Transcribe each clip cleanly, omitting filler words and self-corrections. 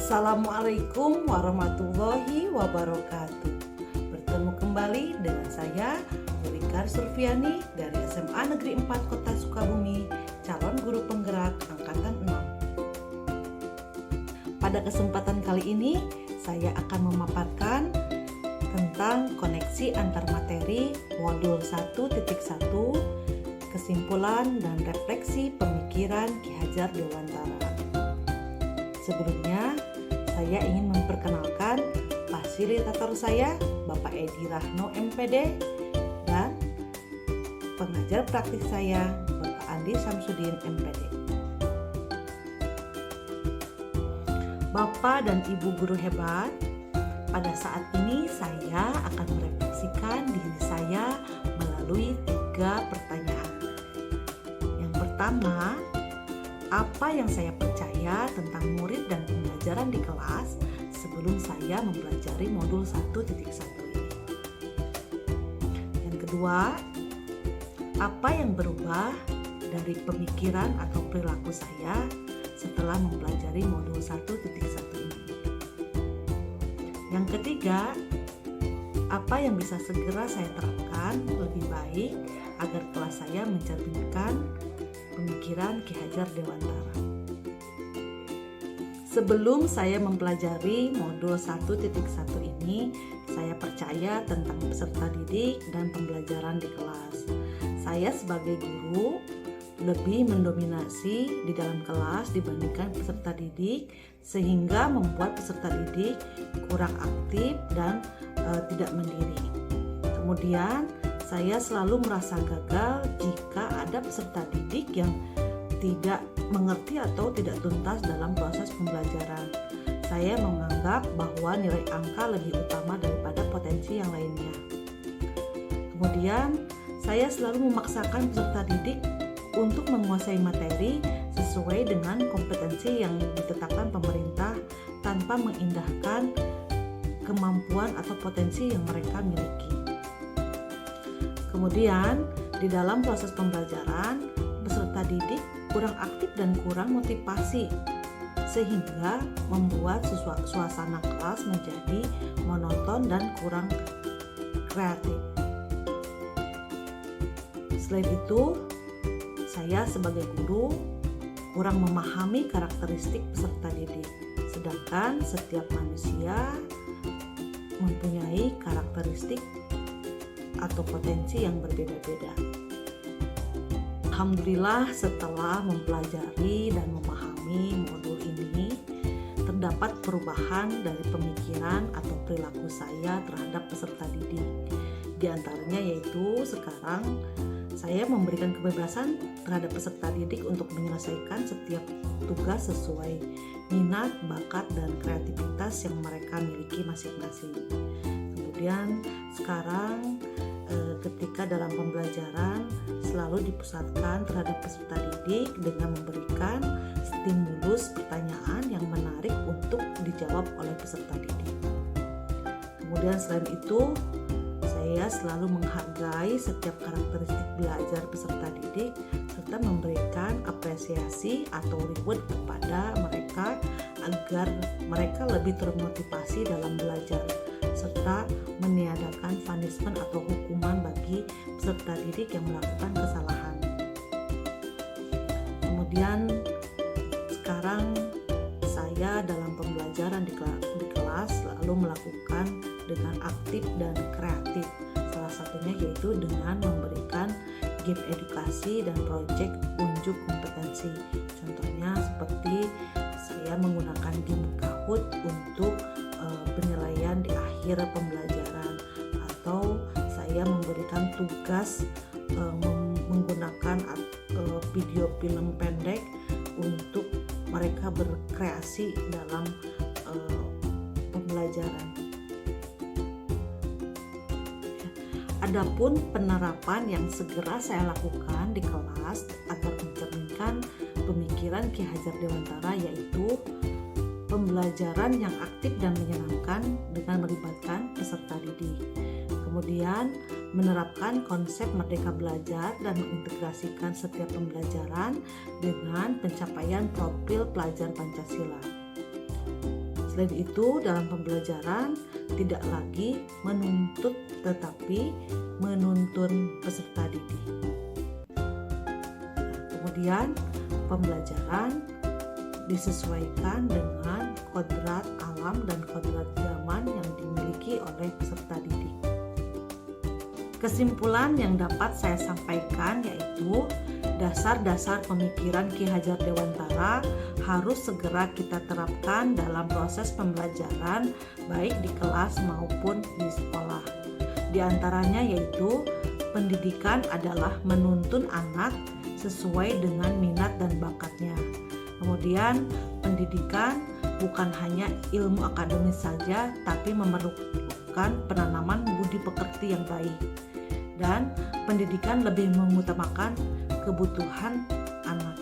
Assalamualaikum warahmatullahi wabarakatuh. Bertemu kembali dengan saya Yurika Surfiani dari SMA Negeri 4 Kota Sukabumi, calon guru penggerak angkatan 6. Pada kesempatan kali ini saya akan memaparkan tentang koneksi antar materi modul 1.1, kesimpulan dan refleksi pemikiran Ki Hajar Dewantara. Sebelumnya, saya ingin memperkenalkan fasilitator saya, Bapak Edi Rahno MPD, dan pengajar praktik saya, Bapak Andi Samsudin MPD. Bapak dan Ibu guru hebat, pada saat ini saya akan merefleksikan diri saya melalui 3 pertanyaan. Yang pertama, apa yang saya percaya tentang murid dan pembelajaran di kelas sebelum saya mempelajari modul 1.1 ini? Yang kedua, apa yang berubah dari pemikiran atau perilaku saya setelah mempelajari modul 1.1 ini? Yang ketiga, apa yang bisa segera saya terapkan lebih baik agar kelas saya mencerminkan pemikiran Ki Hajar Dewantara. Sebelum saya mempelajari modul 1.1 ini, saya percaya tentang peserta didik dan pembelajaran di kelas. Saya sebagai guru lebih mendominasi di dalam kelas dibandingkan peserta didik, sehingga membuat peserta didik kurang aktif dan tidak mandiri. Kemudian saya selalu merasa gagal jika ada peserta didik yang tidak mengerti atau tidak tuntas dalam proses pembelajaran. Saya menganggap bahwa nilai angka lebih utama daripada potensi yang lainnya. Kemudian, saya selalu memaksakan peserta didik untuk menguasai materi sesuai dengan kompetensi yang ditetapkan pemerintah tanpa mengindahkan kemampuan atau potensi yang mereka miliki. Kemudian, di dalam proses pembelajaran, peserta didik kurang aktif dan kurang motivasi, sehingga membuat suasana kelas menjadi monoton dan kurang kreatif. Selain itu, saya sebagai guru kurang memahami karakteristik peserta didik, sedangkan setiap manusia mempunyai karakteristik atau potensi yang berbeda-beda. Alhamdulillah, setelah mempelajari dan memahami modul ini, terdapat perubahan dari pemikiran atau perilaku saya terhadap peserta didik. Di antaranya yaitu sekarang saya memberikan kebebasan terhadap peserta didik untuk menyelesaikan setiap tugas sesuai minat, bakat, dan kreativitas yang mereka miliki masing-masing. Kemudian sekarang ketika dalam pembelajaran selalu dipusatkan terhadap peserta didik dengan memberikan stimulus pertanyaan yang menarik untuk dijawab oleh peserta didik. Kemudian selain itu, saya selalu menghargai setiap karakteristik belajar peserta didik serta memberikan apresiasi atau reward kepada mereka agar mereka lebih termotivasi dalam belajar, serta meniadakan punishment atau hukuman bagi peserta didik yang melakukan kesalahan. Kemudian sekarang saya dalam pembelajaran di kelas selalu melakukan dengan aktif dan kreatif. Salah satunya yaitu dengan memberikan game edukasi dan proyek unjuk kompetensi. Contohnya seperti saya menggunakan game Kahoot untuk penilaian di akhir pembelajaran, atau saya memberikan tugas menggunakan video film pendek untuk mereka berkreasi dalam pembelajaran. Adapun penerapan yang segera saya lakukan di kelas agar mencerminkan pemikiran Ki Hajar Dewantara yaitu pembelajaran yang aktif dan menyenangkan dengan melibatkan peserta didik. Kemudian menerapkan konsep merdeka belajar dan mengintegrasikan setiap pembelajaran dengan pencapaian profil pelajar Pancasila. Selain itu, dalam pembelajaran tidak lagi menuntut tetapi menuntun peserta didik. Kemudian pembelajaran disesuaikan dengan kodrat alam dan kodrat zaman yang dimiliki oleh peserta didik. Kesimpulan yang dapat saya sampaikan yaitu dasar-dasar pemikiran Ki Hajar Dewantara harus segera kita terapkan dalam proses pembelajaran baik di kelas maupun di sekolah. Di antaranya yaitu pendidikan adalah menuntun anak sesuai dengan minat dan bakatnya. Kemudian pendidikan bukan hanya ilmu akademis saja, tapi memerlukan penanaman budi pekerti yang baik. Dan pendidikan lebih mengutamakan kebutuhan anak.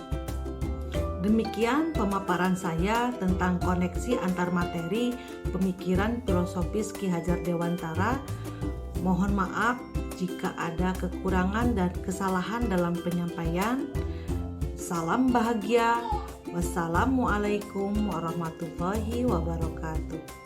Demikian pemaparan saya tentang koneksi antar materi pemikiran filosofis Ki Hajar Dewantara. Mohon maaf jika ada kekurangan dan kesalahan dalam penyampaian. Salam bahagia. Wassalamualaikum warahmatullahi wabarakatuh.